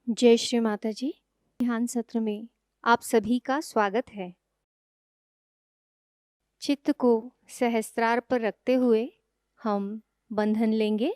जय श्री माताजी। ध्यान सत्र में आप सभी का स्वागत है। चित्त को सहस्त्रार पर रखते हुए हम बंधन लेंगे।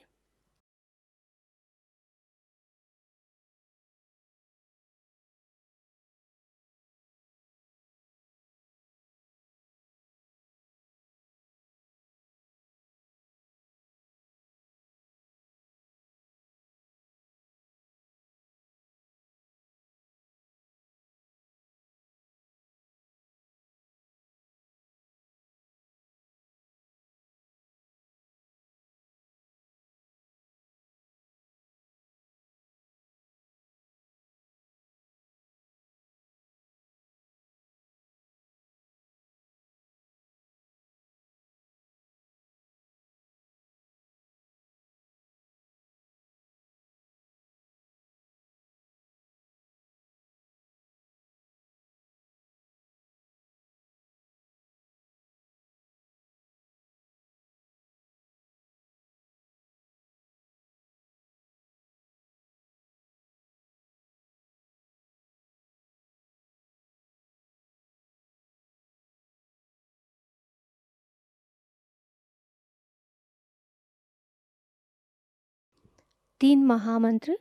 तीन महामंत्र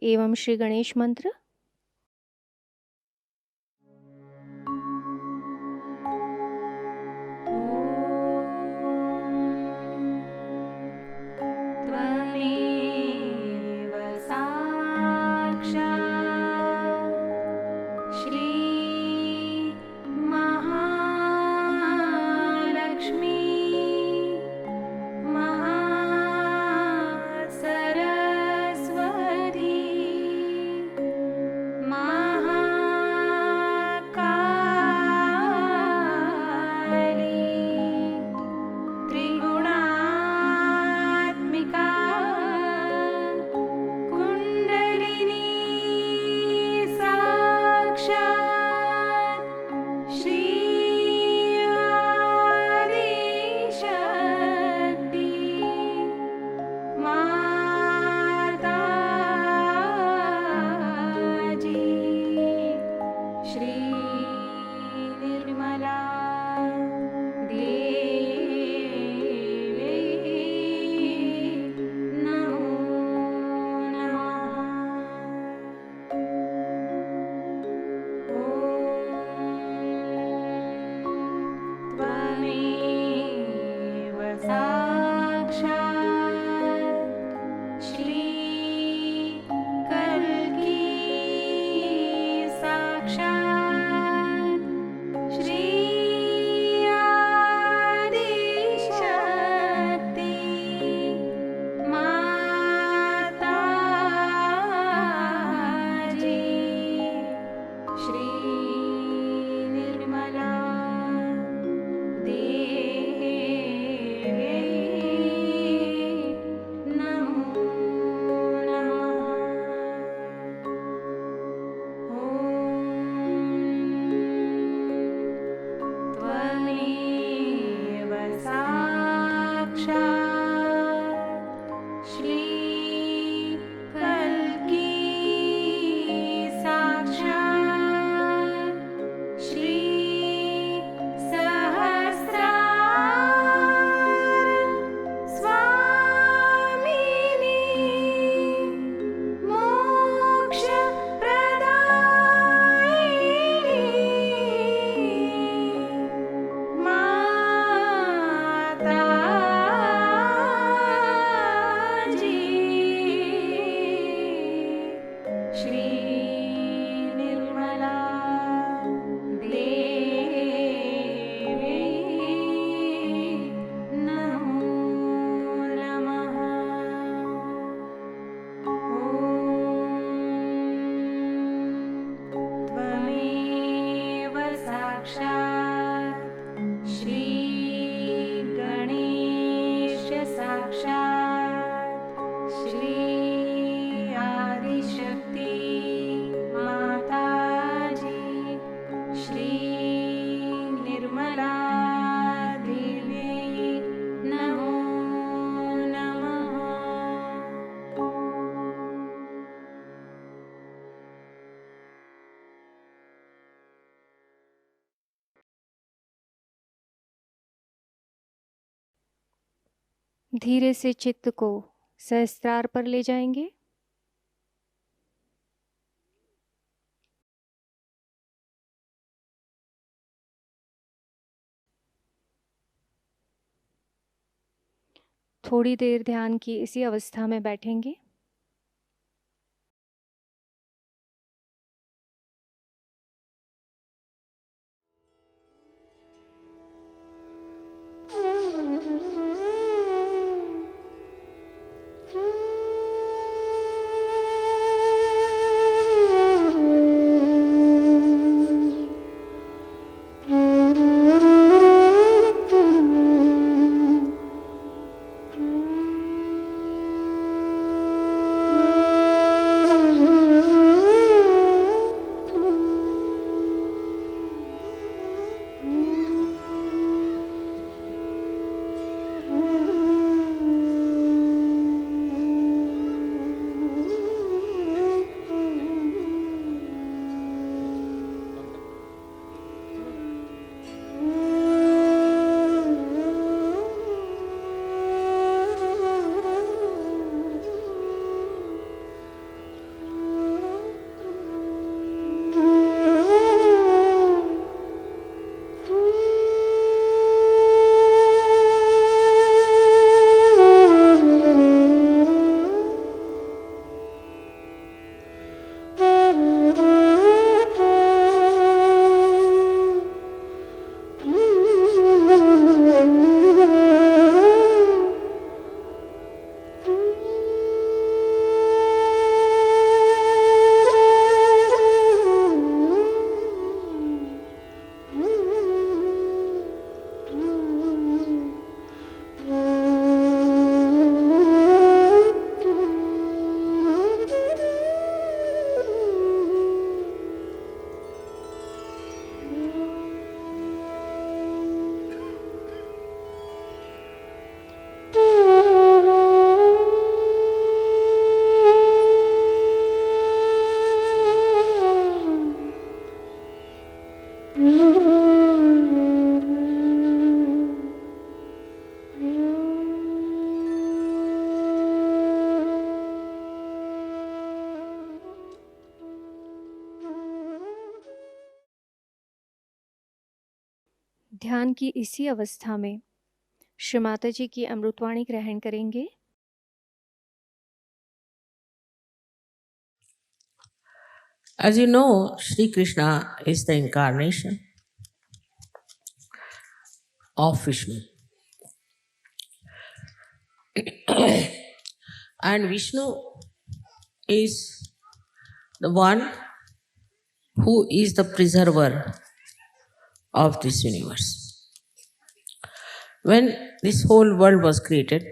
एवं श्री गणेश मंत्र। धीरे से चित्त को सहस्त्रार पर ले जाएंगे। थोड़ी देर ध्यान की इसी अवस्था में बैठेंगे। ध्यान की इसी अवस्था में श्री माताजी की अमृतवाणी ग्रहण करेंगे। As you know, Shri Krishna is the incarnation of Vishnu. And Vishnu is the one who is the preserver of this universe. When this whole world was created,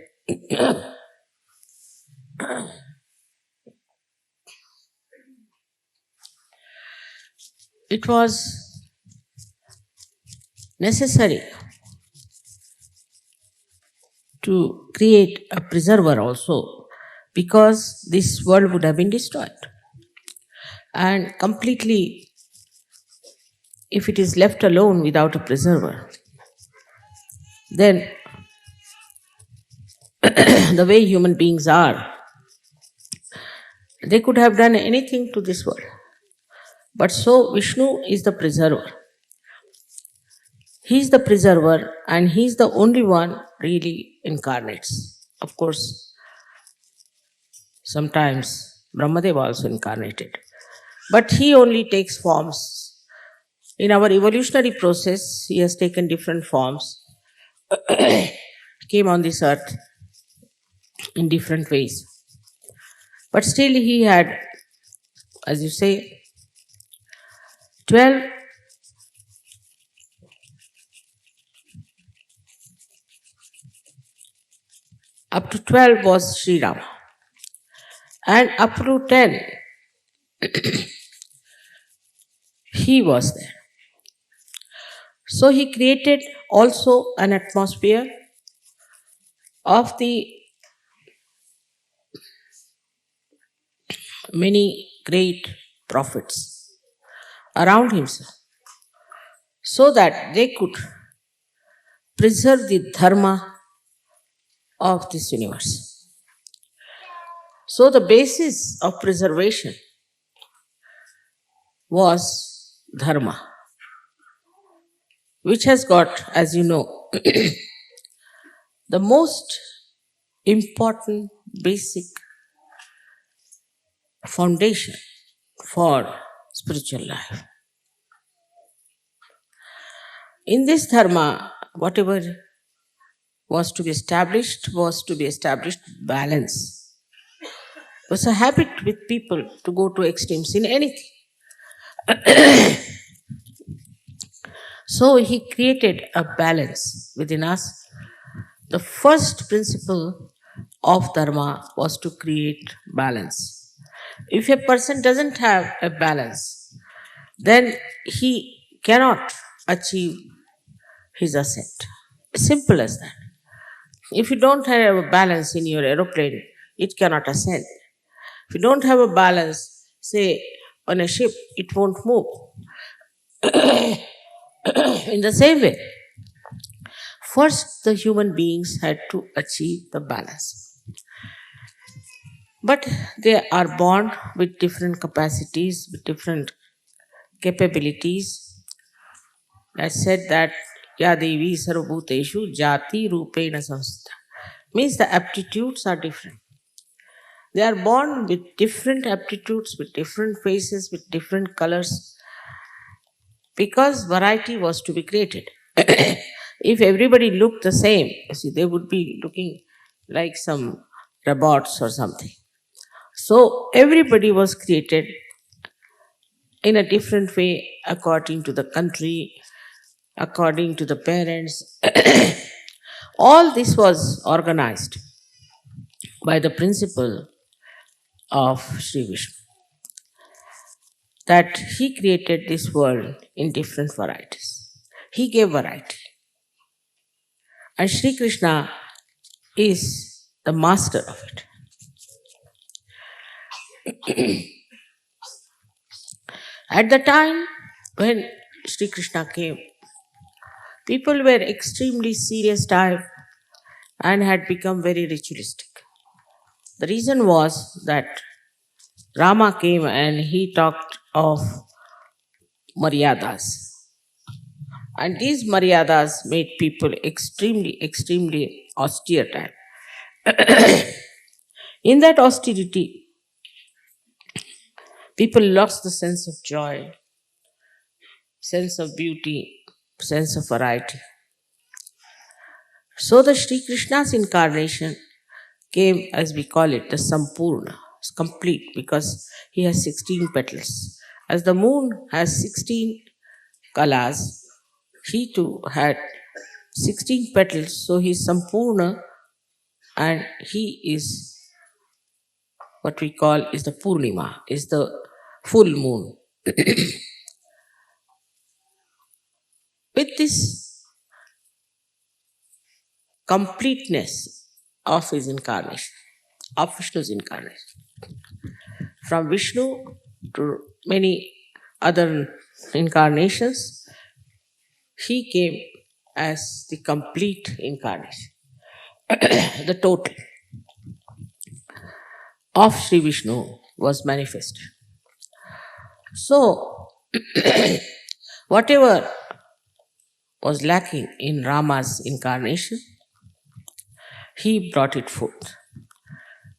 it was necessary to create a preserver also, because this world would have been destroyed. And completely, if it is left alone without a preserver, then the way human beings are, they could have done anything to this world. But so Vishnu is the preserver. He is the preserver and he is the only one really incarnates. Of course, sometimes Brahmadeva also incarnated. But he only takes forms. In our evolutionary process, he has taken different forms, came on this earth in different ways. But still he had, as you say, 12 up to 12 was Sri Rama. And up to 10, he was there. So he created also an atmosphere of the many great prophets around himself, so that they could preserve the dharma of this universe. So the basis of preservation was dharma, which has got, as you know, the most important basic foundation for spiritual life. In this dharma, whatever was to be established balance. It was a habit with people to go to extremes in anything. So he created a balance within us. The first principle of dharma was to create balance. If a person doesn't have a balance, then he cannot achieve his ascent. Simple as that. If you don't have a balance in your aeroplane, it cannot ascend. If you don't have a balance, say on a ship, it won't move. In the same way, first the human beings had to achieve the balance. But they are born with different capacities, with different capabilities. I said that Yadevi Sarvabhuteshu Jati Rupena Samstha means the aptitudes are different. They are born with different aptitudes, with different faces, with different colors, because variety was to be created. If everybody looked the same, you see, they would be looking like some robots or something. So everybody was created in a different way according to the country, according to the parents. All this was organized by the principle of Sri Vishnu, that he created this world in different varieties. He gave variety. And Sri Krishna is the master of it. At the time when Sri Krishna came, people were extremely serious type and had become very ritualistic. The reason was that Rama came and he talked of maryadas. And these maryadas made people extremely austere type. In that austerity, people lost the sense of joy, sense of beauty, sense of variety. So the Sri Krishna's incarnation came, as we call it, the Sampurna. It's complete because he has 16 petals. As the moon has 16 kalas, he too had 16 petals, so he is Sampurna and he is what we call is the Purnima, is the full moon. With this completeness of his incarnation, of Vishnu's incarnation, from Vishnu to many other incarnations, he came as the complete incarnation, the total of Sri Vishnu was manifested. So, whatever was lacking in Rama's incarnation, he brought it forth.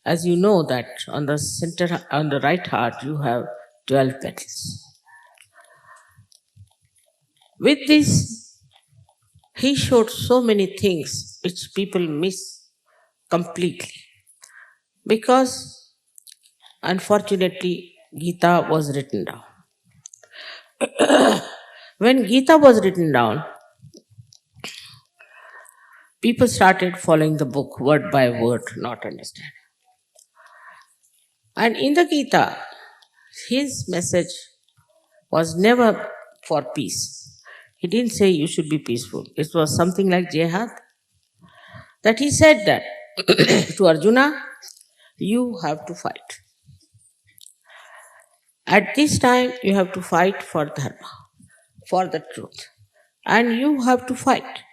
As you know that on the center, on the right heart, you have 12 petals. With this, he showed so many things which people miss completely. Because, unfortunately, Gita was written down. When Gita was written down, people started following the book word by word, not understanding. And in the Gita, his message was never for peace. He didn't say you should be peaceful. It was something like jihad. That he said that to Arjuna, you have to fight. At this time, you have to fight for dharma, for the truth. And you have to fight.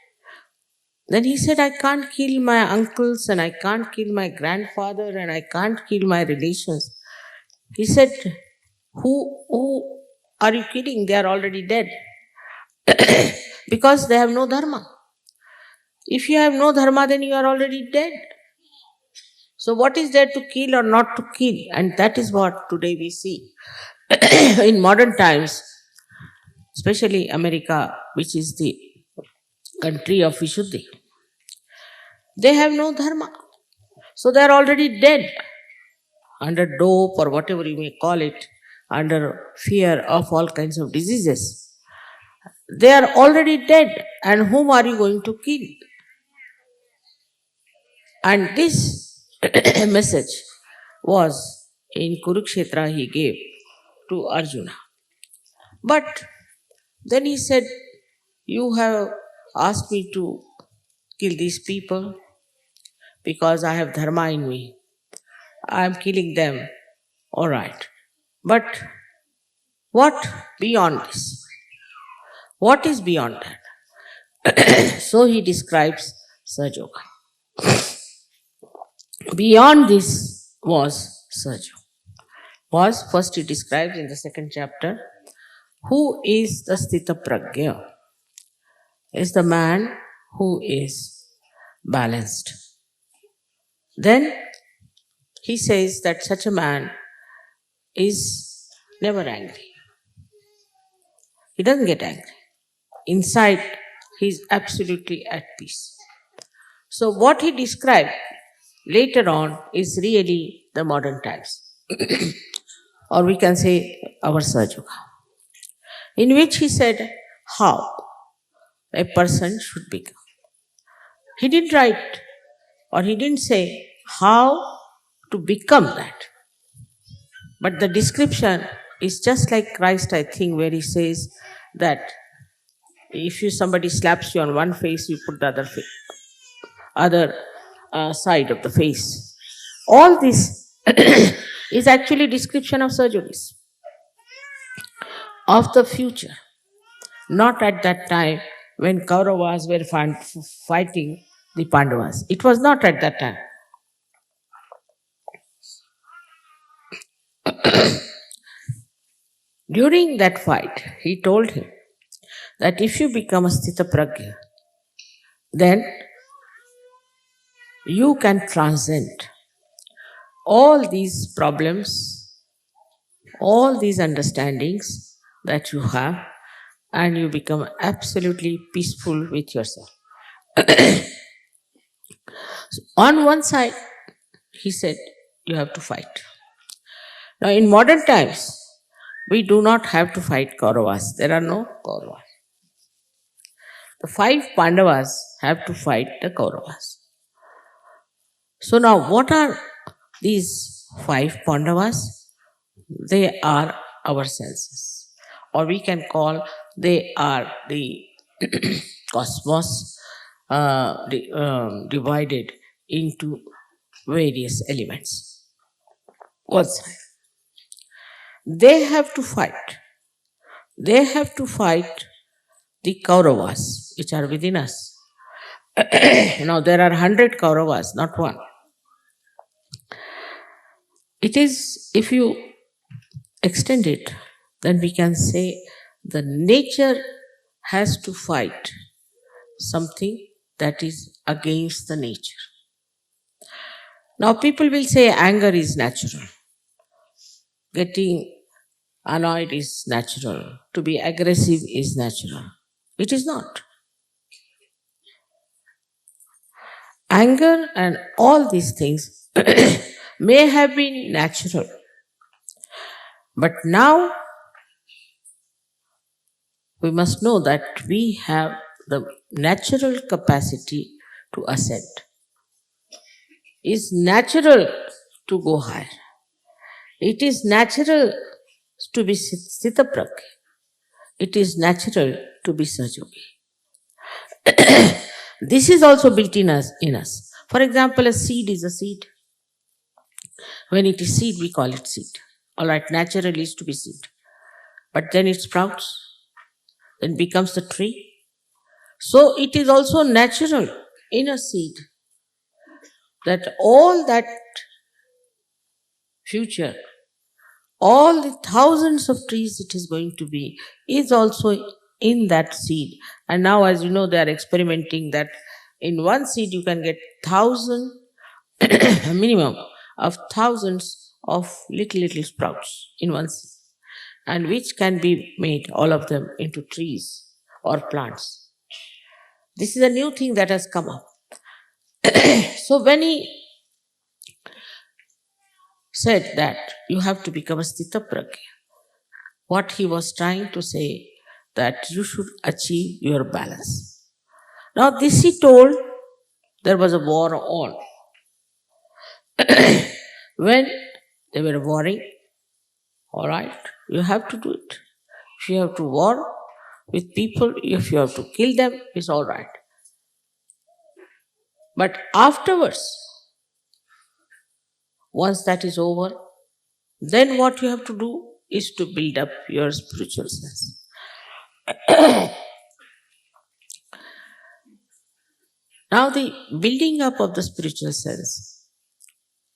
Then he said, I can't kill my uncles and I can't kill my grandfather and I can't kill my relations. He said, who are you killing? They are already dead. Because they have no dharma. If you have no dharma, then you are already dead. So what is there to kill or not to kill? And that is what today we see. In modern times, especially America, which is the country of Vishuddhi, they have no dharma. So they are already dead under dope or whatever you may call it, under fear of all kinds of diseases. They are already dead, and whom are you going to kill? And this message was in Kurukshetra he gave to Arjuna. But then he said, you have asked me to kill these people because I have dharma in me. I am killing them. All right. But what beyond this? What is beyond that? So he describes Sahajayoga. Beyond this was Sahajayoga. Was first he describes in the second chapter, who is the Sthita Prajna? Is the man who is balanced. Then he says that such a man is never angry. He doesn't get angry. Inside, he is absolutely at peace. So what he described later on is really the modern times. Or we can say our Sahajayoga, in which he said how a person should become. He didn't write or he didn't say how to become that. But the description is just like Christ, I think, where he says that if somebody slaps you on one face, you put the other side of the face. All this is actually description of surgeries of the future, not at that time when Kauravas were fighting the Pandavas. It was not at that time. During that fight, he told him that if you become a Sthita Prajna, then you can transcend all these problems, all these understandings that you have, and you become absolutely peaceful with yourself. So on one side, he said, you have to fight. Now, in modern times, we do not have to fight Kauravas. There are no Kauravas. The 5 Pandavas have to fight the Kauravas. So now, what are these 5 Pandavas? They are our senses. Or we can call they are the cosmos divided into various elements. One side. They have to fight. They have to fight the Kauravas, which are within us. Now, there are 100 Kauravas, not one. It is, if you extend it, then we can say the nature has to fight something that is against the nature. Now, people will say anger is natural. Getting annoyed is natural. To be aggressive is natural. It is not. Anger and all these things may have been natural. But now we must know that we have the natural capacity to ascend. It's natural to go higher. It is natural to be Sthita Prajna. It is natural to be Sahajayogi. This is also built in us. For example, a seed is a seed. When it is seed, we call it seed. All right, natural is to be seed. But then it sprouts, then becomes the tree. So it is also natural inner seed, that all that future, all the thousands of trees it is going to be, is also in that seed. And now, as you know, they are experimenting that in one seed you can get 1,000, a minimum of thousands of little sprouts in one seed, and which can be made, all of them, into trees or plants. This is a new thing that has come up. So when he said that you have to become a Sthitapragya, what he was trying to say, that you should achieve your balance. Now this he told, there was a war on. When they were warring, all right, you have to do it. If you have to war with people, if you have to kill them, it's all right. But afterwards, once that is over, then what you have to do is to build up your spiritual sense. Now, the building up of the spiritual sense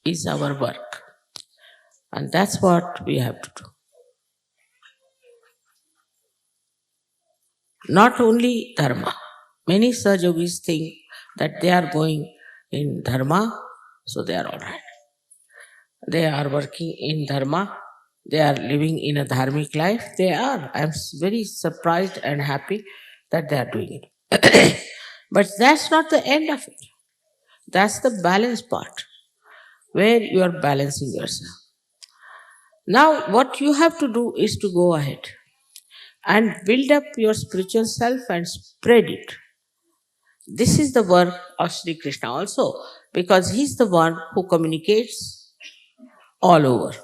is our work, and that's what we have to do. Not only dharma. Many Sahajogis think that they are going in dharma, so they are all right. They are working in dharma, they are living in a dharmic life. They are. I'm very surprised and happy that they are doing it. But that's not the end of it. That's the balance part, where you are balancing yourself. Now, what you have to do is to go ahead and build up your spiritual self and spread it. This is the work of Sri Krishna also, because he's the one who communicates all over.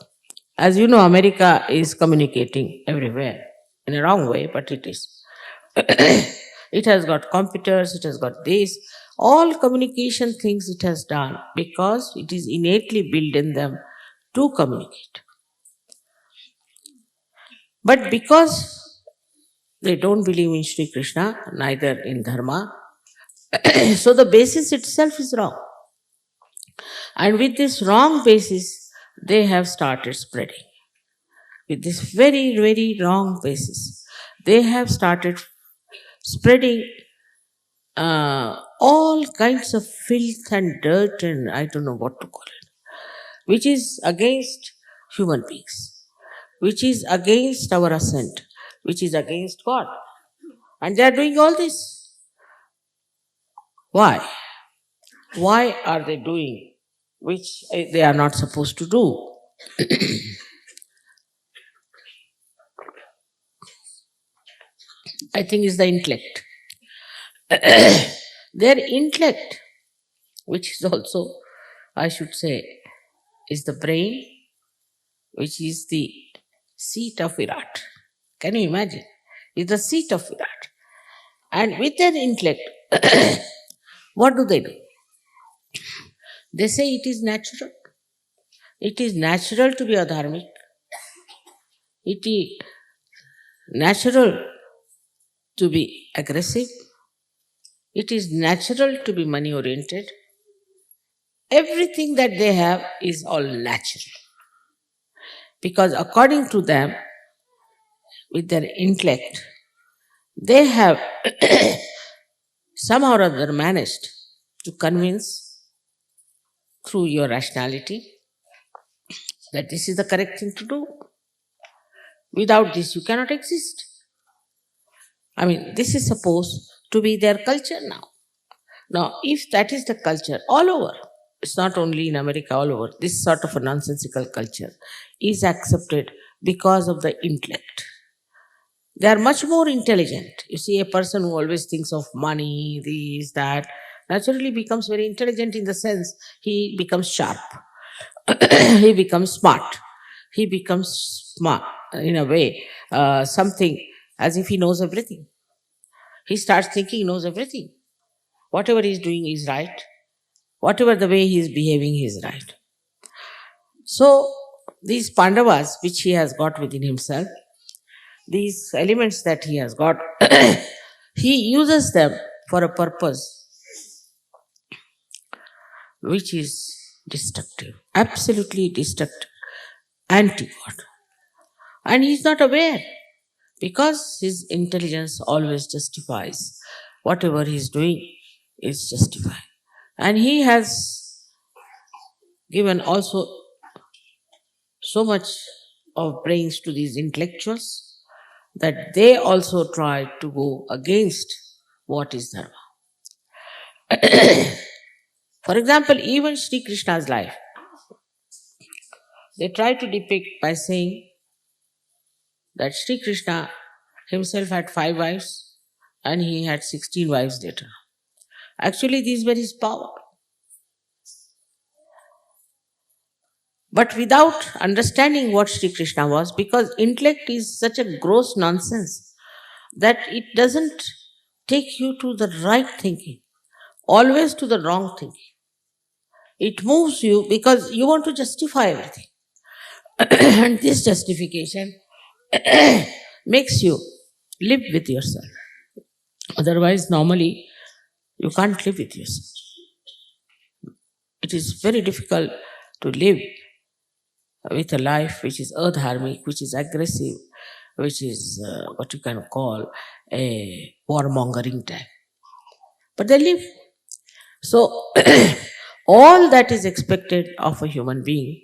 As you know, America is communicating everywhere in a wrong way, but it is. It has got computers, it has got this, all communication things it has done because it is innately built in them to communicate. But because they don't believe in Sri Krishna, neither in Dharma, so the basis itself is wrong. And with this wrong basis, they have started spreading. With this very wrong basis, they have started spreading all kinds of filth and dirt and I don't know what to call it, which is against human beings, which is against our ascent, which is against God. And they are doing all this. Why? Why are they doing which they are not supposed to do? I think is the intellect. Their intellect, which is also, I should say, is the brain, which is the seat of Virat. Can you imagine? It's the seat of Virat. And with their intellect, what do? They say it is natural. It is natural to be adharmic. It is natural to be aggressive. It is natural to be money oriented. Everything that they have is all natural. Because according to them, with their intellect, they have somehow or other managed to convince through your rationality that this is the correct thing to do. Without this, you cannot exist. I mean, this is supposed to be their culture now. Now, if that is the culture all over, it's not only in America, all over, this sort of a nonsensical culture is accepted because of the intellect. They are much more intelligent. You see, a person who always thinks of money, this, that, naturally becomes very intelligent in the sense he becomes sharp. He becomes smart. He becomes smart in a way, something as if he knows everything. He starts thinking he knows everything. Whatever he is doing is right. Whatever the way he is behaving is right. So, these Pandavas, which he has got within himself, these elements that he has got, he uses them for a purpose which is destructive, absolutely destructive, anti-God. And he's not aware because his intelligence always justifies whatever he's doing is justified. And he has given also so much of brains to these intellectuals that they also try to go against what is dharma. For example, even Sri Krishna's life, they try to depict by saying that Sri Krishna himself had 5 wives and he had 16 wives later. Actually, these were his power. But without understanding what Sri Krishna was, because intellect is such a gross nonsense that it doesn't take you to the right thinking, always to the wrong thinking. It moves you because you want to justify everything. And this justification makes you live with yourself. Otherwise, normally, you can't live with yourself. It is very difficult to live with a life which is adharmic, which is aggressive, which is what you can call a warmongering type. But they live. So, all that is expected of a human being,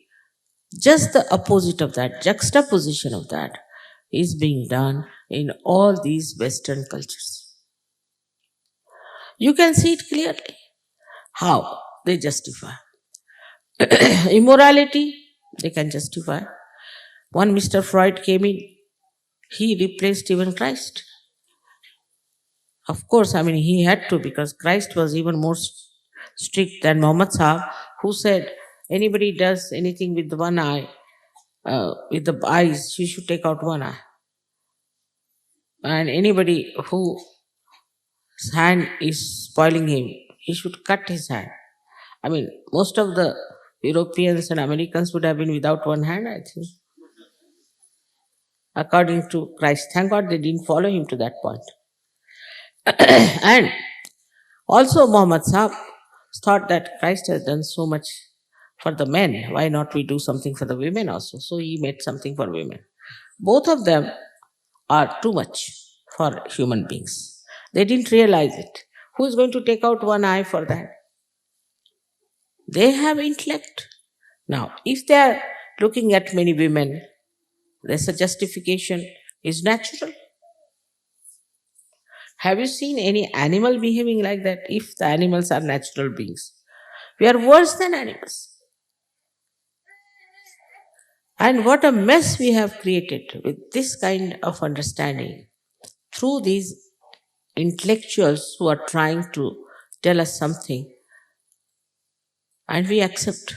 just the opposite of that, juxtaposition of that, is being done in all these Western cultures. You can see it clearly how they justify. Immorality, they can justify. One Mr. Freud came in, he replaced even Christ. Of course, I mean, he had to because Christ was even more strict than Muhammad Sahib, who said, anybody does anything with one eye, with the eyes, she should take out one eye. And anybody whose hand is spoiling him, he should cut his hand. I mean, most of the Europeans and Americans would have been without one hand, I think, according to Christ. Thank God they didn't follow him to that point. And also Muhammad Sahib thought that Christ has done so much for the men, why not we do something for the women also? So he made something for women. Both of them are too much for human beings. They didn't realize it. Who is going to take out one eye for that? They have intellect. Now, if they are looking at many women, there's a justification is natural. Have you seen any animal behaving like that? If the animals are natural beings, we are worse than animals. And what a mess we have created with this kind of understanding through these intellectuals who are trying to tell us something and we accept.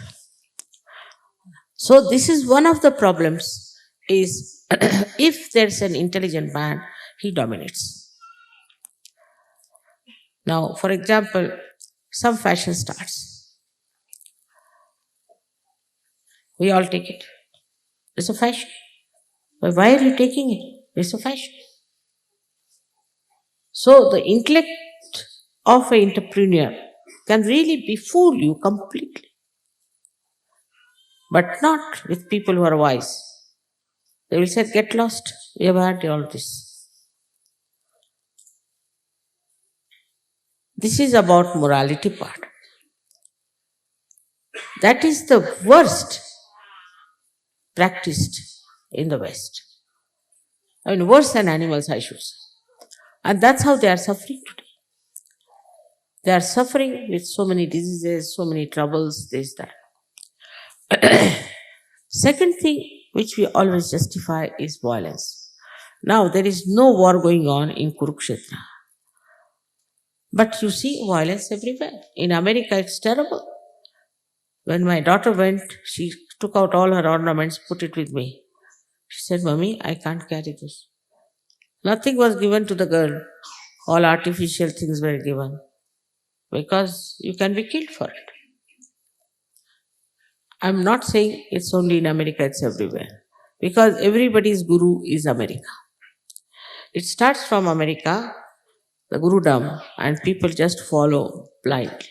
So this is one of the problems is if there's an intelligent man, he dominates. Now, for example, some fashion starts. We all take it. It's a fashion. But why are you taking it? It's a fashion. So the intellect of an entrepreneur can really befool you completely. But not with people who are wise. They will say, get lost. We have had all this. This is about morality part. That is the worst practiced in the West. I mean, worse than animals, I should say. And that's how they are suffering today. They are suffering with so many diseases, so many troubles, this, that. Second thing which we always justify is violence. Now, there is no war going on in Kurukshetra. But you see violence everywhere. In America, it's terrible. When my daughter went, she took out all her ornaments, put it with me. She said, Mommy, I can't carry this. Nothing was given to the girl. All artificial things were given. Because you can be killed for it. I'm not saying it's only in America, it's everywhere. Because everybody's guru is America. It starts from America, the gurudom, and people just follow blindly.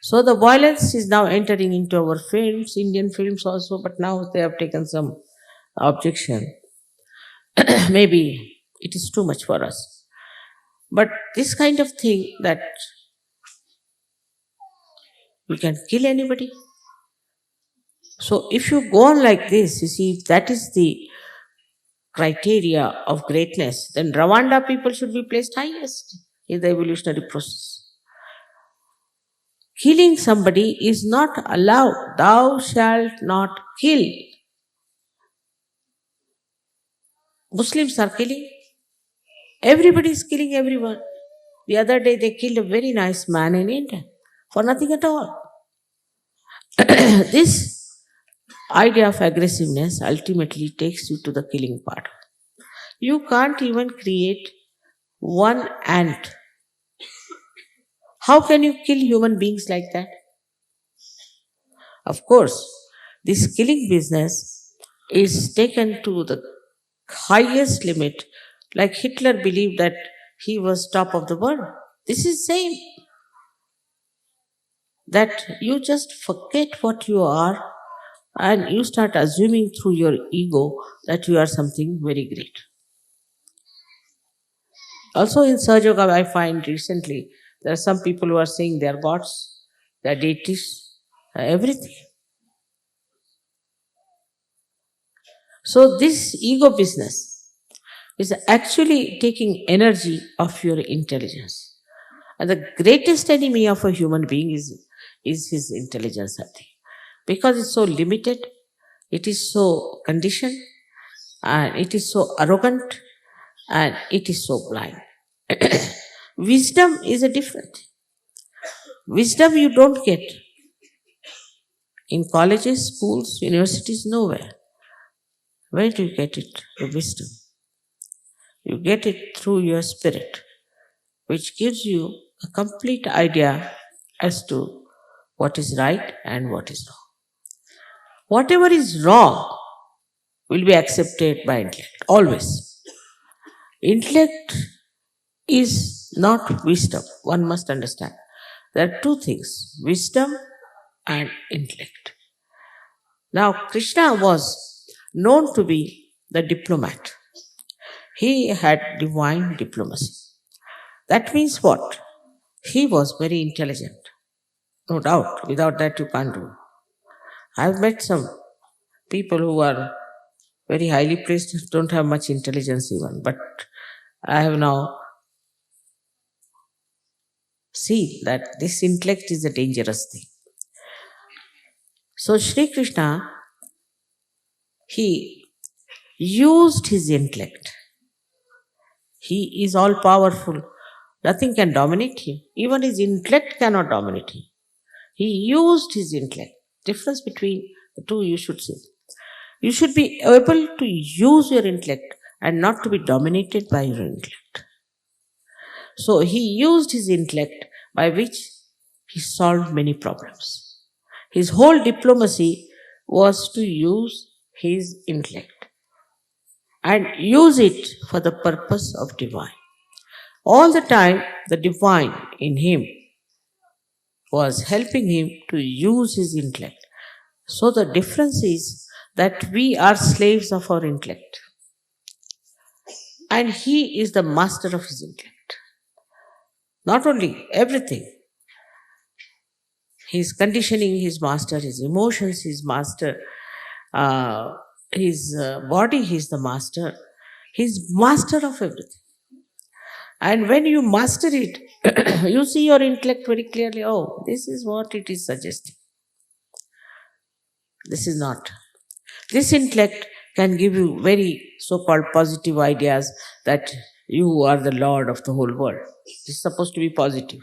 So the violence is now entering into our films, Indian films also, but now they have taken some objection. Maybe it is too much for us. But this kind of thing that we can kill anybody. So if you go on like this, you see, if that is the criteria of greatness, then Rwanda people should be placed highest in the evolutionary process. Killing somebody is not allowed. Thou shalt not kill. Muslims are killing. Everybody is killing everyone. The other day they killed a very nice man in India for nothing at all. This idea of aggressiveness ultimately takes you to the killing part. You can't even create one ant. How can you kill human beings like that? Of course, this killing business is taken to the highest limit, like Hitler believed that he was top of the world. This is same that you just forget what you are and you start assuming through your ego that you are something very great. Also in Sahajayoga, I find recently there are some people who are saying they are gods, they are deities, everything. So this ego business is actually taking energy of your intelligence. And the greatest enemy of a human being is his intelligence, I think. Because it's so limited, it is so conditioned, and it is so arrogant, and it is so blind. Wisdom is a different. Wisdom you don't get in colleges, schools, universities, nowhere. Where do you get it? The wisdom. You get it through your spirit, which gives you a complete idea as to what is right and what is wrong. Whatever is wrong will be accepted by intellect, always. Intellect is not wisdom. One must understand. There are two things, wisdom and intellect. Now, Krishna was known to be the diplomat. He had divine diplomacy. That means what? He was very intelligent. No doubt. Without that, you can't do. I've met some people who are very highly placed, don't have much intelligence even, but I have now seen that this intellect is a dangerous thing. So Shri Krishna, he used his intellect. He is all powerful. Nothing can dominate him. Even his intellect cannot dominate him. He used his intellect. Difference between the two you should see. You should be able to use your intellect and not to be dominated by your intellect. So he used his intellect by which he solved many problems. His whole diplomacy was to use his intellect and use it for the purpose of divine. All the time, the divine in him was helping him to use his intellect. So the difference is that we are slaves of our intellect. And he is the master of his intellect. Not only everything. His conditioning, his master, his emotions, his master, his body, he's the master. He's master of everything. And when you master it, you see your intellect very clearly. Oh, this is what it is suggesting. This is not. This intellect can give you very so-called positive ideas that you are the Lord of the whole world. It's supposed to be positive.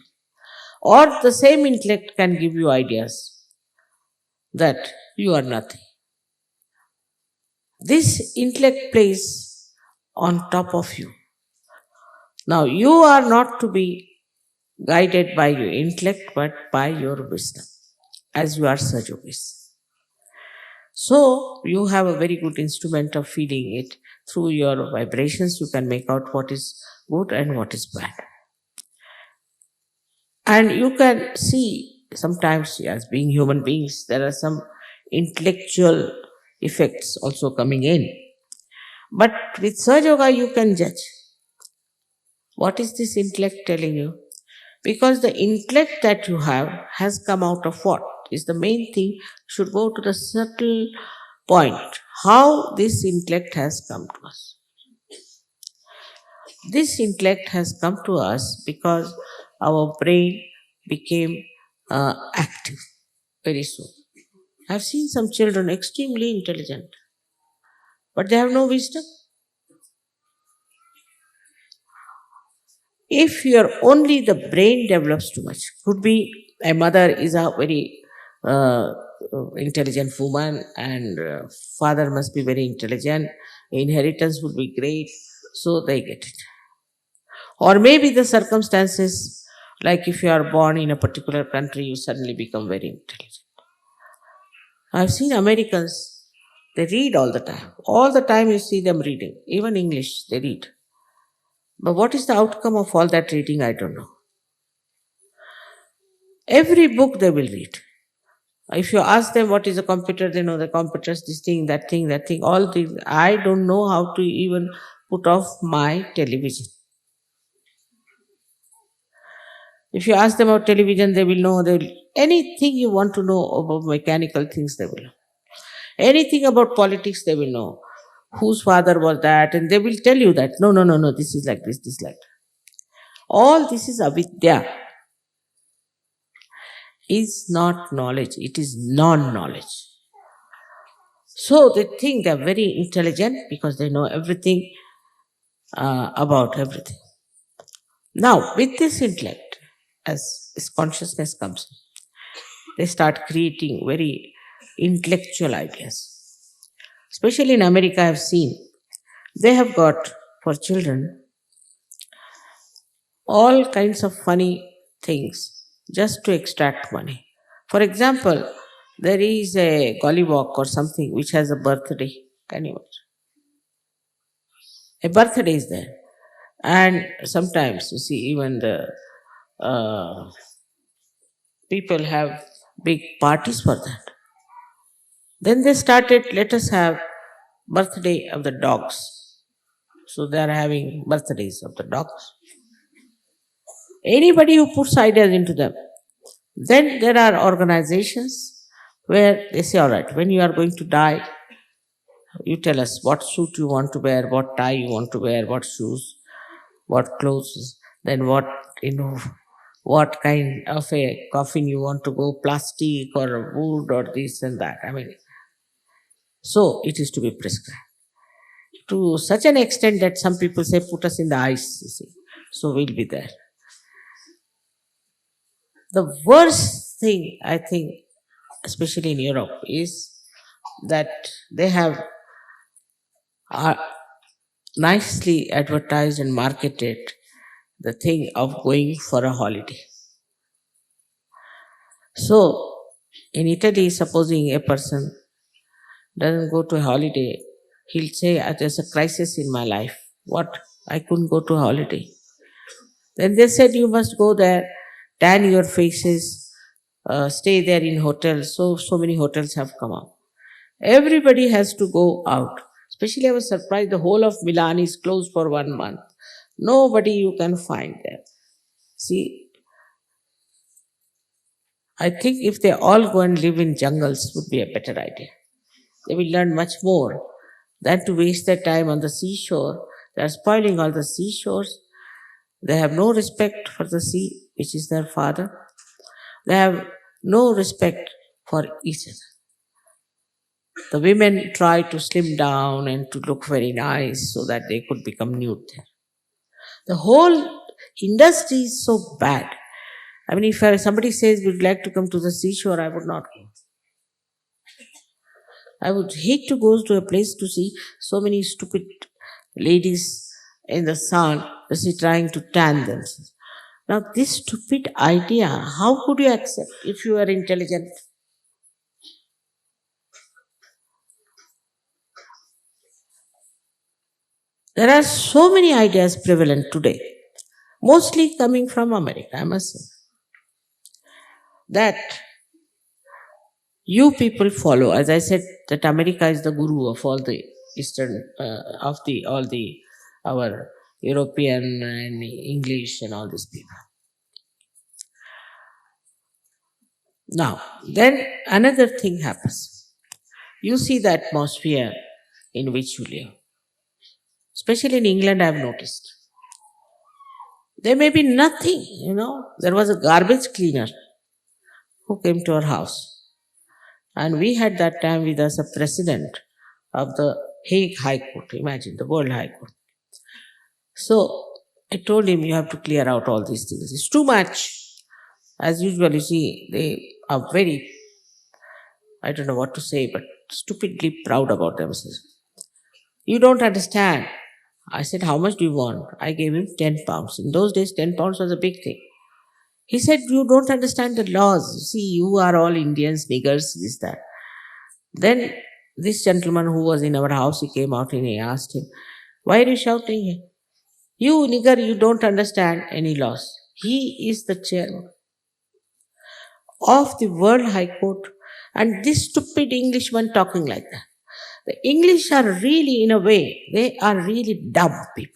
Or the same intellect can give you ideas that you are nothing. This intellect plays on top of you. Now, you are not to be guided by your intellect but by your wisdom, as you are Sajogis. So, you have a very good instrument of feeling it. Through your vibrations, you can make out what is good and what is bad. And you can see sometimes, as being human beings, there are some intellectual effects also coming in. But with Sahaja Yoga, you can judge. What is this intellect telling you? Because the intellect that you have has come out of what? Is the main thing, should go to the subtle point. How this intellect has come to us. This intellect has come to us because our brain became active very soon. I've seen some children extremely intelligent, but they have no wisdom. If your only the brain develops too much, could be a mother is a very uh, intelligent woman, and father must be very intelligent. Inheritance would be great, so they get it. Or maybe the circumstances, like if you are born in a particular country, you suddenly become very intelligent. I've seen Americans, they read all the time. All the time you see them reading. Even English, they read. But what is the outcome of all that reading? I don't know. Every book they will read. If you ask them what is a computer, they know the computers, this thing, that thing, that thing, all things. I don't know how to even put off my television. If you ask them about television, they will know. They will, anything you want to know about mechanical things, they will know. Anything about politics, they will know. Whose father was that? And they will tell you that, no, no, no, no, this is like this is like that. All this is avidya. Is not knowledge, it is non-knowledge. So they think they're very intelligent because they know everything about everything. Now, with this intellect, as this consciousness comes, they start creating very intellectual ideas. Especially in America, I've seen they have got for children all kinds of funny things just to extract money. For example, there is a gollywog or something which has a birthday. Can you imagine? A birthday is there. And sometimes you see even the people have big parties for that. Then they started, let us have birthday of the dogs. So they are having birthdays of the dogs. Anybody who puts ideas into them. Then there are organizations where they say, all right, when you are going to die, you tell us what suit you want to wear, what tie you want to wear, what shoes, what clothes, then what kind of a coffin you want to go, plastic or wood or this and that. I mean, so it is to be prescribed. To such an extent that some people say, put us in the ice, you see. So we'll be there. The worst thing, I think, especially in Europe, is that they have nicely advertised and marketed the thing of going for a holiday. So, in Italy, supposing a person doesn't go to a holiday, he'll say, there's a crisis in my life. What? I couldn't go to a holiday. Then they said, you must go there, tan your faces, stay there in hotels. So many hotels have come up. Everybody has to go out. Especially I was surprised the whole of Milan is closed for 1 month. Nobody you can find there. See, I think if they all go and live in jungles would be a better idea. They will learn much more than to waste their time on the seashore. They are spoiling all the seashores. They have no respect for the sea, which is their father. They have no respect for each other. The women try to slim down and to look very nice so that they could become nude there. The whole industry is so bad. I mean, if somebody says we'd like to come to the seashore, I would not go. I would hate to go to a place to see so many stupid ladies in the sun, trying to tan themselves. Now, this stupid idea, how could you accept if you are intelligent? There are so many ideas prevalent today, mostly coming from America, I must say. that you people follow. As I said, that America is the guru of all the Eastern, of the all the our European and English and all these people. Now, then another thing happens. You see the atmosphere in which you live. Especially in England, I have noticed. There may be nothing, There was a garbage cleaner who came to our house. And we had that time with us a president of the Hague High Court. Imagine, the World High Court. So I told him, you have to clear out all these things. It's too much. As usual, you see, they are very, I don't know what to say, but stupidly proud about themselves. You don't understand. I said, how much do you want? I gave him 10 pounds. In those days, 10 pounds was a big thing. He said, you don't understand the laws. You see, you are all Indians, niggers, this, that. Then this gentleman who was in our house, he came out and he asked him, why are you shouting? You nigger, you don't understand any laws. He is the chairman of the World High Court, and this stupid Englishman talking like that. The English are really, in a way, they are really dumb people.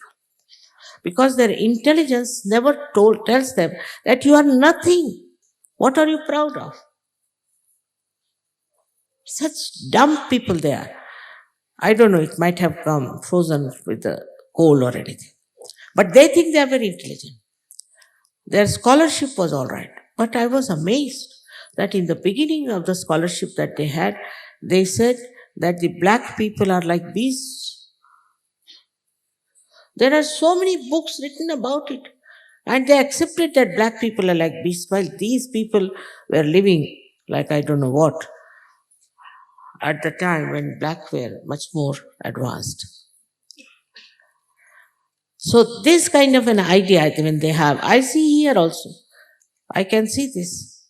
Because their intelligence never tells them that you are nothing. What are you proud of? Such dumb people they are. I don't know, it might have come frozen with the cold or anything. But they think they are very intelligent. Their scholarship was all right. But I was amazed that in the beginning of the scholarship that they had, they said that the black people are like beasts. There are so many books written about it. And they accepted that black people are like beasts, while these people were living like I don't know what at the time when black were much more advanced. So this kind of an idea when they have, I see here also, I can see this,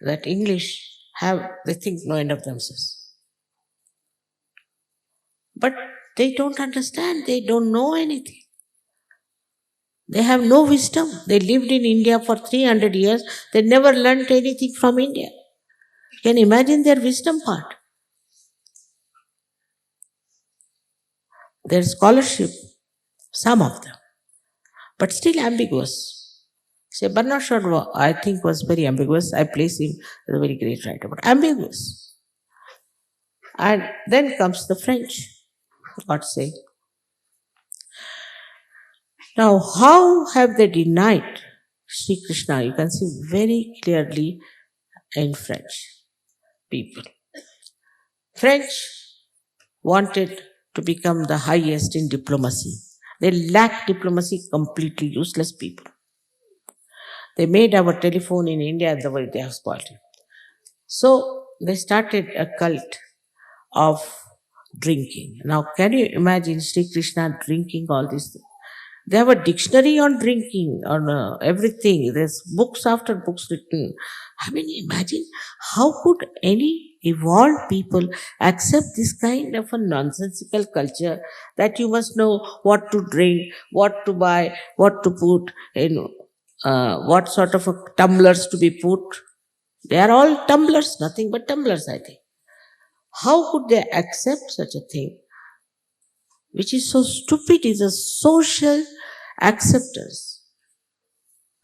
that English they think no end of themselves. But they don't understand, they don't know anything. They have no wisdom. They lived in India for 300 years. They never learned anything from India. You can imagine their wisdom part. Their scholarship, some of them, but still ambiguous. Say, Bernard Shaw, I think, was very ambiguous. I place him as a very great writer, but ambiguous. And then comes the French, what say? Now, how have they denied Sri Krishna? You can see very clearly in French people. French wanted to become the highest in diplomacy. They lacked diplomacy, completely useless people. They made our telephone in India the way they have spoiled it. So they started a cult of drinking. Now, can you imagine Sri Krishna drinking all these things? They have a dictionary on drinking, on everything. There's books after books written. I mean, imagine how could any evolved people accept this kind of a nonsensical culture that you must know what to drink, what to buy, what to put, what sort of tumblers to be put. They are all tumblers, nothing but tumblers, I think. How could they accept such a thing? Which is so stupid, is a social acceptance.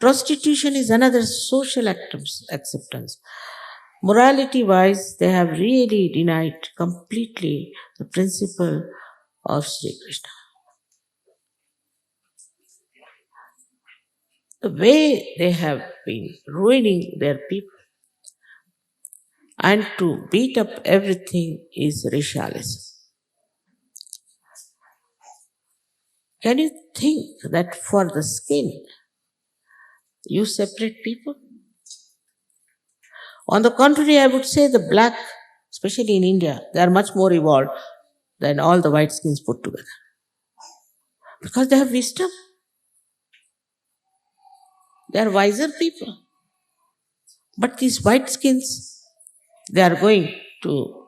Prostitution is another social acceptance. Morality wise, they have really denied completely the principle of Sri Krishna. The way they have been ruining their people and to beat up everything is racialism. Can you think that for the skin, you separate people? On the contrary, I would say the black, especially in India, they are much more evolved than all the white skins put together. Because they have wisdom. They are wiser people. But these white skins, they are going to,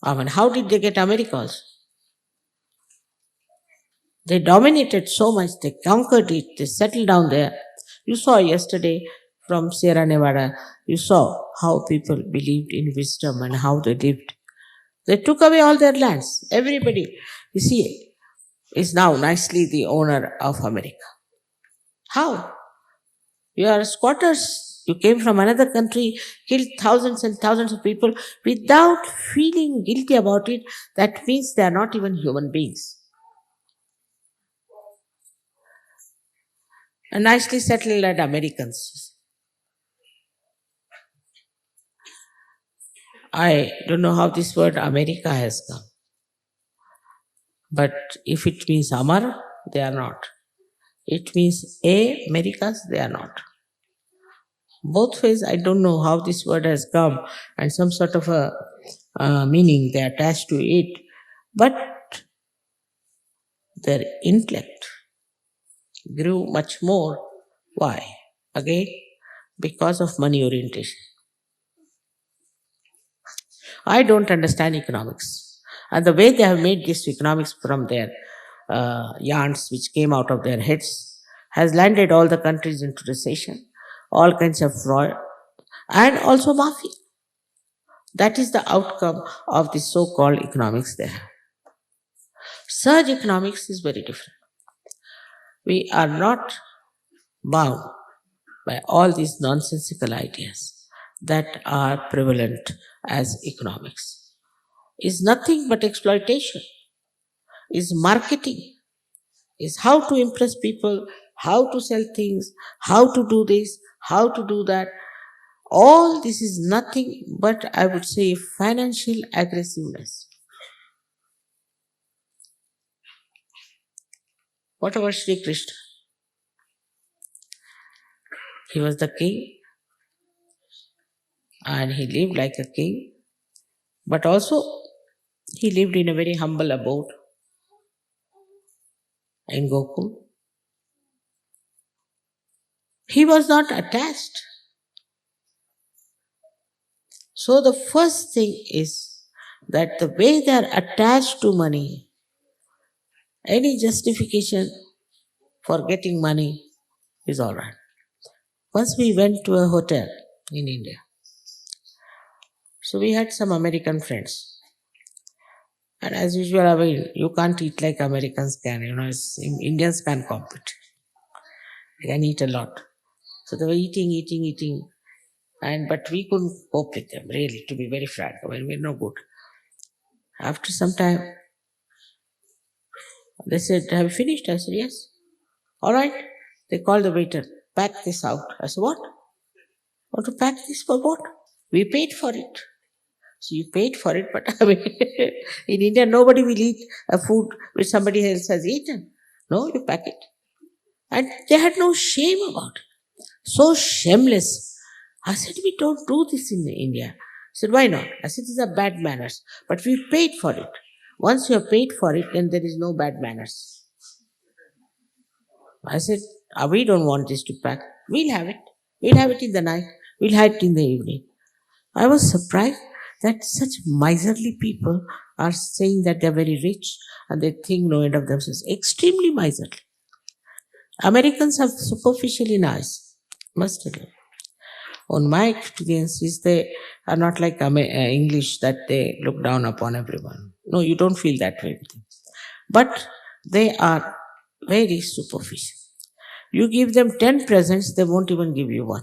how did they get America also? They dominated so much, they conquered it, they settled down there. You saw yesterday from Sierra Nevada, you saw how people believed in wisdom and how they lived. They took away all their lands. Everybody, you see, is now nicely the owner of America. How? You are squatters. You came from another country, killed thousands and thousands of people without feeling guilty about it. That means they are not even human beings. And nicely settled at Americans. I don't know how this word America has come. But if it means Amar, they are not. It means Americas, they are not. Both ways, I don't know how this word has come and some sort of a meaning they attach to it. But their intellect grew much more. Why? Again, because of money orientation. I don't understand economics. And the way they have made this economics from their yarns which came out of their heads has landed all the countries into recession, all kinds of fraud, and also mafia. That is the outcome of the so called economics there. Surge economics is very different. We are not bound by all these nonsensical ideas that are prevalent as economics. Is nothing but exploitation, is marketing, is how to impress people, how to sell things, how to do this, how to do that. All this is nothing but, I would say, financial aggressiveness. What about Shri Krishna? He was the king and he lived like a king, but also he lived in a very humble abode in Gokul. He was not attached. So the first thing is that the way they are attached to money, any justification for getting money is all right. Once we went to a hotel in India. So we had some American friends. And as usual, I mean, you can't eat like Americans can, Indians can't compete. They can eat a lot. So they were eating. But we couldn't cope with them, really, to be very frank. I mean, we're no good. After some time, they said, have you finished? I said, yes. All right. They called the waiter, pack this out. I said, what? Want to pack this for what? We paid for it. So you paid for it, but I mean, in India, nobody will eat a food which somebody else has eaten. No, you pack it. And they had no shame about it. So shameless. I said, we don't do this in India. I said, why not? I said, these are bad manners. But we paid for it. Once you have paid for it, then there is no bad manners. I said, we don't want this to pack. We'll have it. We'll have it in the night. We'll have it in the evening. I was surprised that such miserly people are saying that they're very rich and they think no end of themselves. Extremely miserly. Americans are superficially nice. Must tell you. On my experience is they are not like English that they look down upon everyone. No, you don't feel that way. But they are very superficial. You give them 10 presents, they won't even give you one.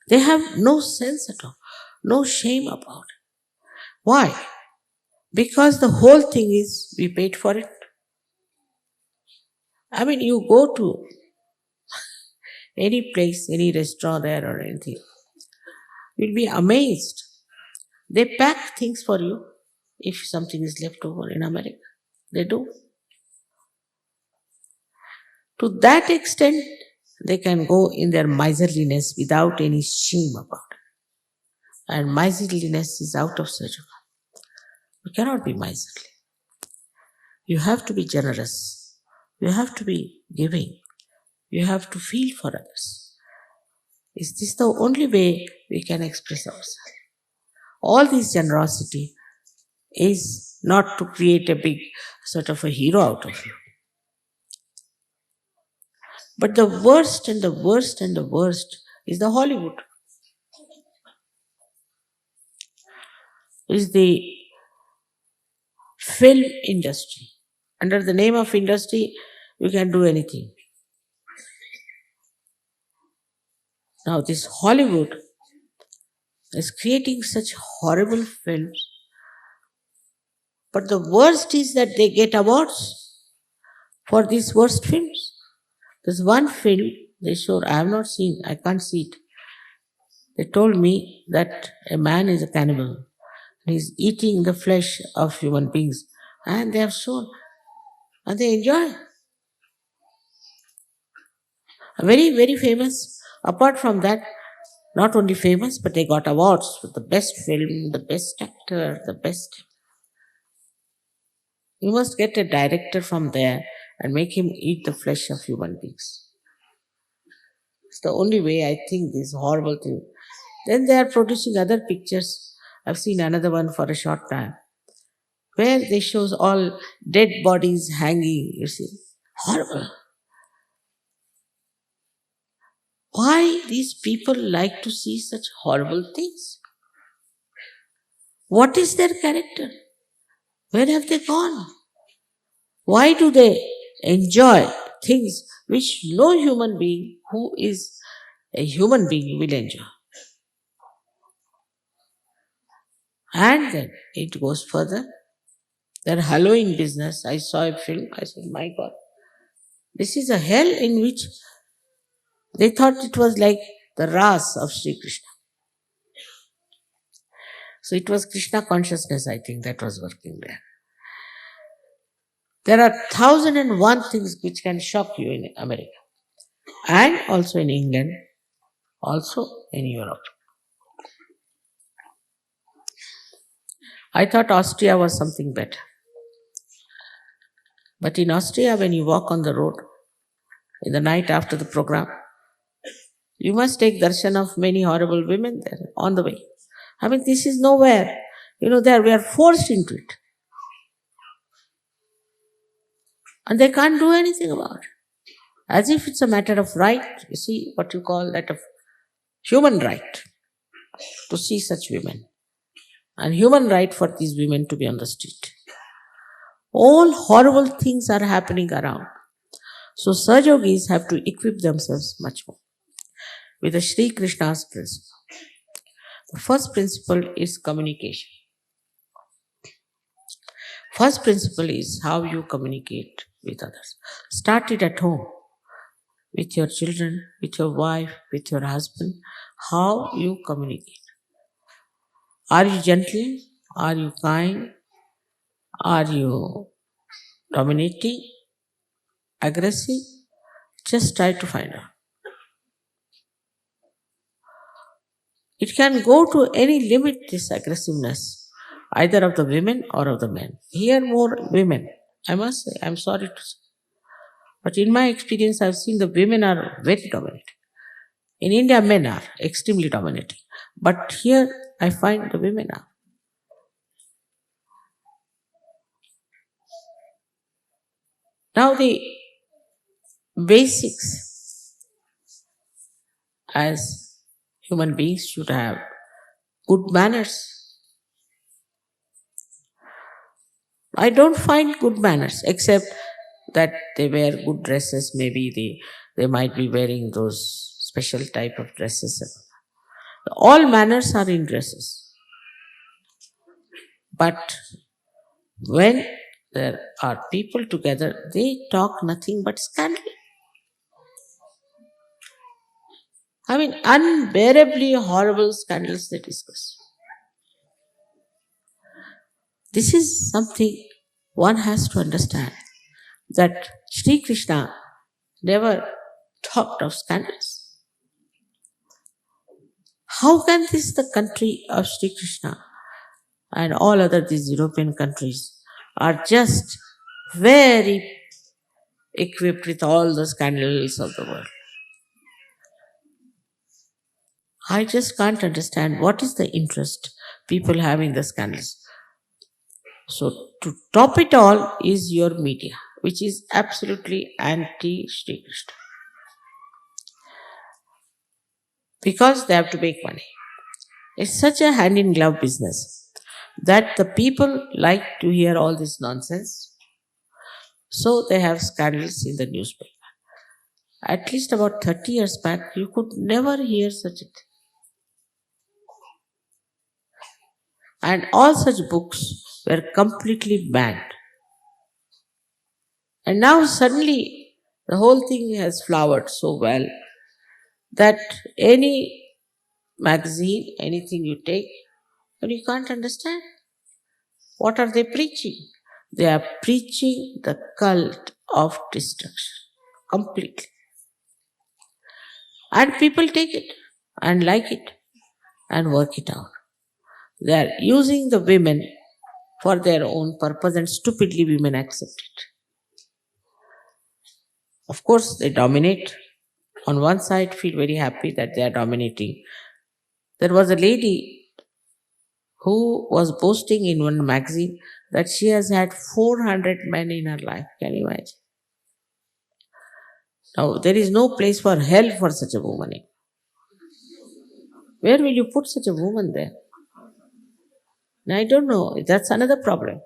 They have no sense at all, no shame about it. Why? Because the whole thing is we paid for it. I mean, you go to any place, any restaurant there or anything, you'll be amazed. They pack things for you if something is left over in America. They do. To that extent, they can go in their miserliness without any shame about it. And miserliness is out of survival. You cannot be miserly. You have to be generous. You have to be giving. You have to feel for others. Is this the only way we can express ourselves? All this generosity is not to create a big sort of a hero out of you, But the worst and the worst and the worst is the Hollywood, is the film industry. Under the name of industry, you can do anything. Now, this Hollywood is creating such horrible films, but the worst is that they get awards for these worst films. There's one film they showed, I have not seen, I can't see it. They told me that a man is a cannibal. He's eating the flesh of human beings, and they have shown, and they enjoy. Very, very famous. Apart from that, not only famous, but they got awards for the best film, the best actor, the best. You must get a director from there and make him eat the flesh of human beings. It's the only way I think this horrible thing. Then they are producing other pictures. I've seen another one for a short time where they shows all dead bodies hanging, you see. Horrible. Why these people like to see such horrible things? What is their character? Where have they gone? Why do they enjoy things which no human being who is a human being will enjoy? And then it goes further. Their Halloween business, I saw a film, I said, my God, this is a hell in which they thought it was like the Ras of Sri Krishna. So it was Krishna consciousness, I think, that was working there. There are 1,001 things which can shock you in America and also in England, also in Europe. I thought Austria was something better. But in Austria, when you walk on the road in the night after the program, you must take darshan of many horrible women there on the way. I mean, this is nowhere. There we are forced into it. And they can't do anything about it. As if it's a matter of right, you see, what you call that of human right to see such women. And human right for these women to be on the street. All horrible things are happening around. So Sahajogis have to equip themselves much more with the Shri Krishna's principle. The first principle is communication. First principle is how you communicate with others. Start it at home, with your children, with your wife, with your husband, how you communicate. Are you gentle? Are you kind? Are you dominating? Aggressive? Just try to find out. It can go to any limit, this aggressiveness, either of the women or of the men. Here more women, I must say, I'm sorry to say. But in my experience, I've seen the women are very dominant. In India, men are extremely dominating. But here, I find the women are. Now the basics as human beings should have good manners. I don't find good manners except that they wear good dresses. Maybe they might be wearing those special type of dresses. All manners are in dresses. But when there are people together, they talk nothing but scandal. I mean, unbearably horrible scandals they discuss. This is something one has to understand, that Sri Krishna never talked of scandals. How can this the country of Sri Krishna and all other these European countries are just very equipped with all the scandals of the world? I just can't understand what is the interest people have in the scandals. So to top it all is your media, which is absolutely anti-Sri Krishna. because they have to make money. It's such a hand in glove business that the people like to hear all this nonsense. So they have scandals in the newspaper. At least about 30 years back, you could never hear such a thing. And all such books were completely banned. And now suddenly the whole thing has flowered so well that any magazine, anything you take, and you can't understand. What are they preaching? They are preaching the cult of destruction completely. And people take it and like it and work it out. They are using the women for their own purpose and stupidly women accept it. Of course, they dominate. On one side, feel very happy that they are dominating. There was a lady who was boasting in one magazine that she has had 400 men in her life. Can you imagine? Now, there is no place for hell for such a woman. Where will you put such a woman there? I don't know. That's another problem.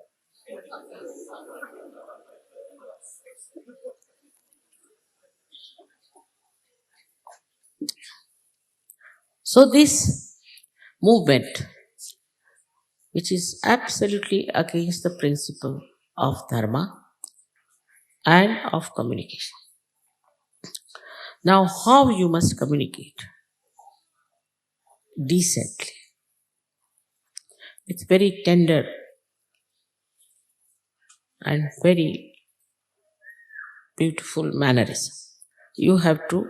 So, this movement, which is absolutely against the principle of dharma and of communication. Now, how you must communicate? Decently. It's very tender and very beautiful mannerism. You have to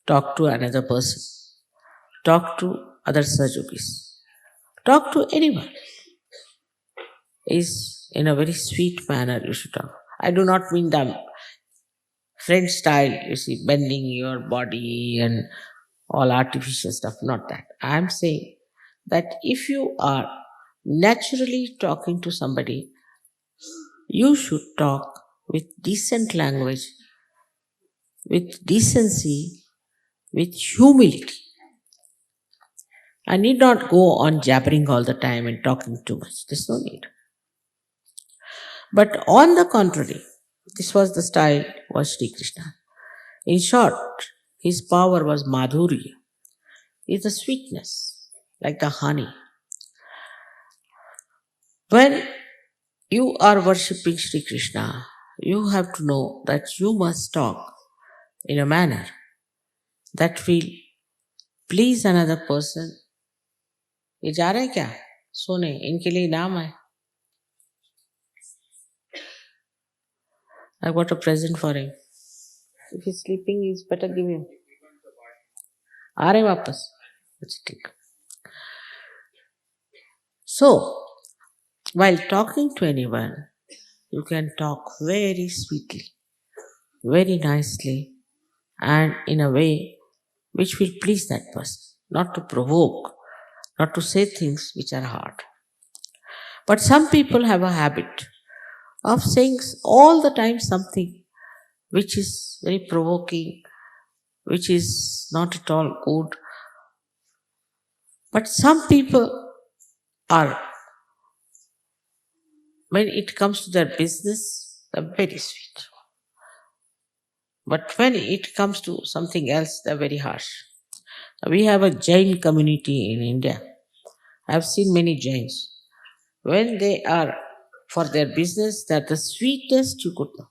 talk to another person, talk to other Sahajogis, talk to anyone. Is in a very sweet manner you should talk. I do not mean the French style, you see, bending your body and all artificial stuff, not that. I am saying that if you are naturally talking to somebody, you should talk with decent language, with decency, with humility. I need not go on jabbering all the time and talking too much. There's no need. But on the contrary, this was the style was Sri Krishna. In short, his power was madhurya, is the sweetness, like the honey. When you are worshipping Sri Krishna, you have to know that you must talk in a manner that will please another person. ये जा रहे हैं क्या सोने इनके लिए नाम है I got a present for him. If he's sleeping, he's better give him. आ रहे वापस अच्छा ठीक So, while talking to anyone, you can talk very sweetly, very nicely, and in a way which will please that person, not to provoke, not to say things which are hard. But some people have a habit of saying all the time something which is very provoking, which is not at all good. But some people are, when it comes to their business, they're very sweet. But when it comes to something else, they're very harsh. We have a Jain community in India. I've seen many Jains. When they are for their business, they're the sweetest you could know.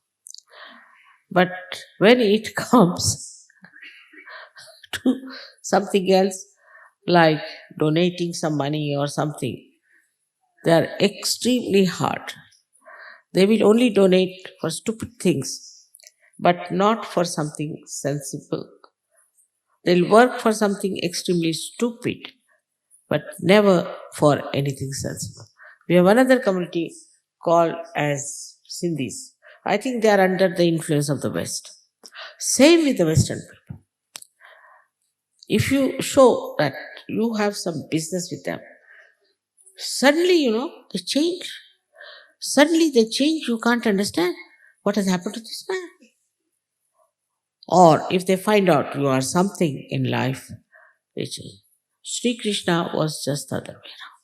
But when it comes to something else, like donating some money or something, they are extremely hard. They will only donate for stupid things, but not for something sensible. They'll work for something extremely stupid, but never for anything sensible. We have another community called as Sindhis. I think they are under the influence of the West. Same with the Western people. If you show that you have some business with them, suddenly, they change. Suddenly they change, you can't understand what has happened to this man. or if they find out you are something in life, which is Sri Krishna was just the other way around.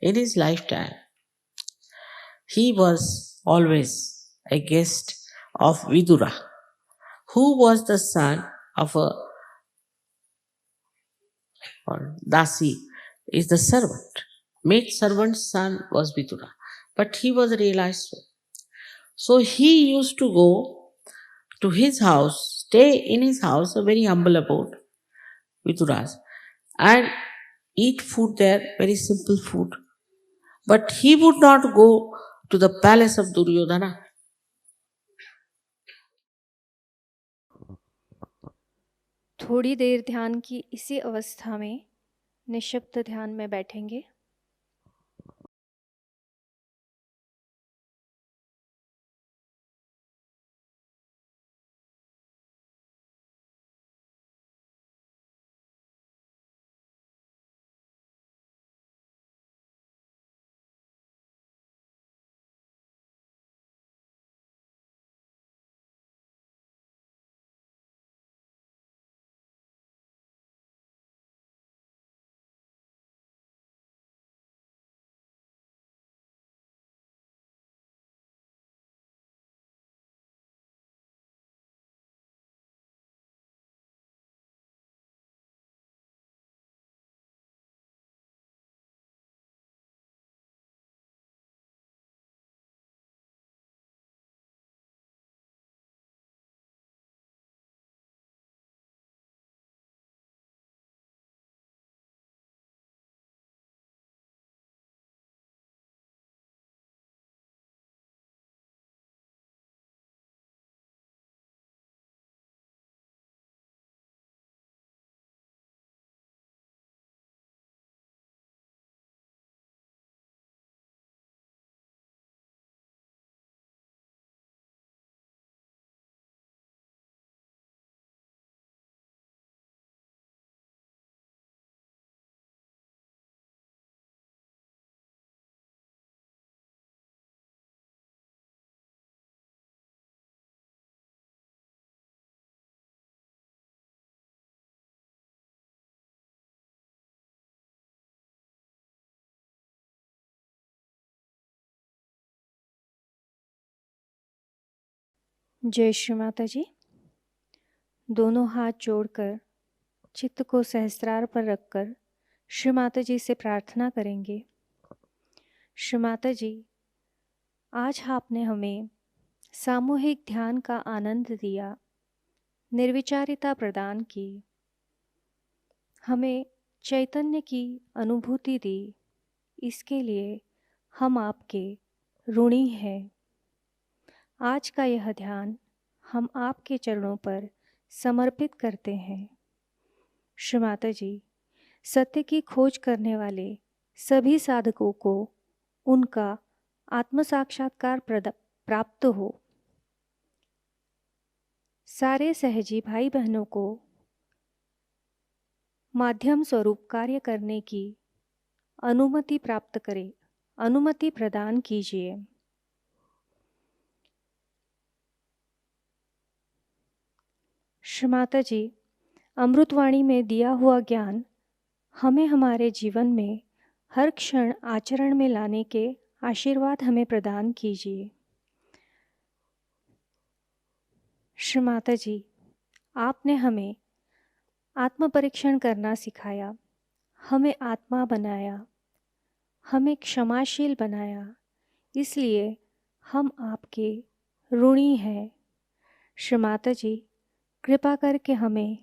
In his lifetime, he was always a guest of Vidura, who was the son of a or Dasi, is the servant. Maid servant's son was Vidura, but he was realized so. So he used to go to his house, stay in his house, a very humble abode, Vidura's, and eat food there, very simple food. But he would not go to the palace of Duryodhana. थोड़ी देर ध्यान की इसी अवस्था में निःशब्द ध्यान में बैठेंगे। जय श्री माता जी। दोनों हाथ जोड़कर चित्त को सहस्त्रार पर रखकर श्री माता जी से प्रार्थना करेंगे। श्री माता जी, आज आपने हमें सामूहिक ध्यान का आनंद दिया, निर्विचारिता प्रदान की, हमें चैतन्य की अनुभूति दी। इसके लिए हम आपके ऋणी हैं। आज का यह ध्यान हम आपके चरणों पर समर्पित करते हैं। श्री माता जी, सत्य की खोज करने वाले सभी साधकों को उनका आत्म साक्षात्कार प्राप्त हो। सारे सहजी भाई बहनों को माध्यम स्वरूप कार्य करने की अनुमति प्राप्त करें, अनुमति प्रदान कीजिए। श्री माता जी, अमृतवाणी में दिया हुआ ज्ञान हमें हमारे जीवन में हर क्षण आचरण में लाने के आशीर्वाद हमें प्रदान कीजिए। श्री माता जी, आपने हमें आत्म परीक्षण करना सिखाया, हमें आत्मा बनाया, हमें क्षमाशील बनाया, इसलिए हम आपके ऋणी हैं। श्री माता जी, कृपा करके हमें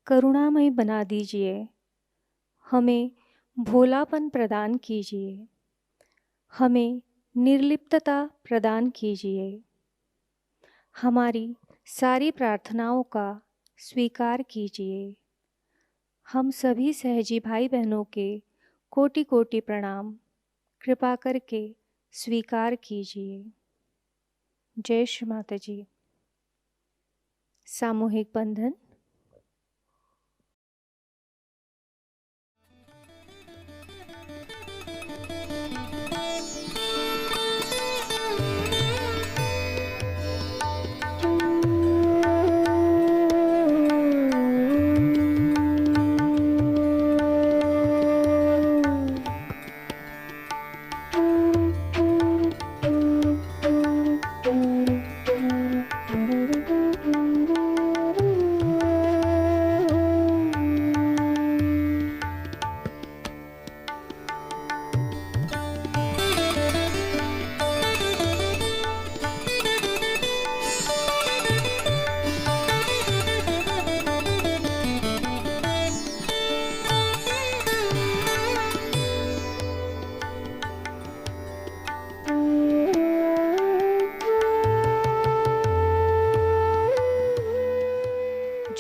करुणामय बना दीजिए, हमें भोलापन प्रदान कीजिए, हमें निर्लिप्तता प्रदान कीजिए। हमारी सारी प्रार्थनाओं का स्वीकार कीजिए। हम सभी सहजी भाई बहनों के कोटि कोटि प्रणाम कृपा करके स्वीकार कीजिए। जय श्री माता जी। सामूहिक बंधन।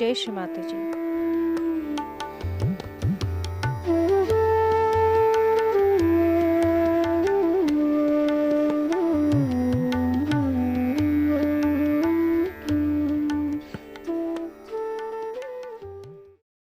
जय श्री माता जी।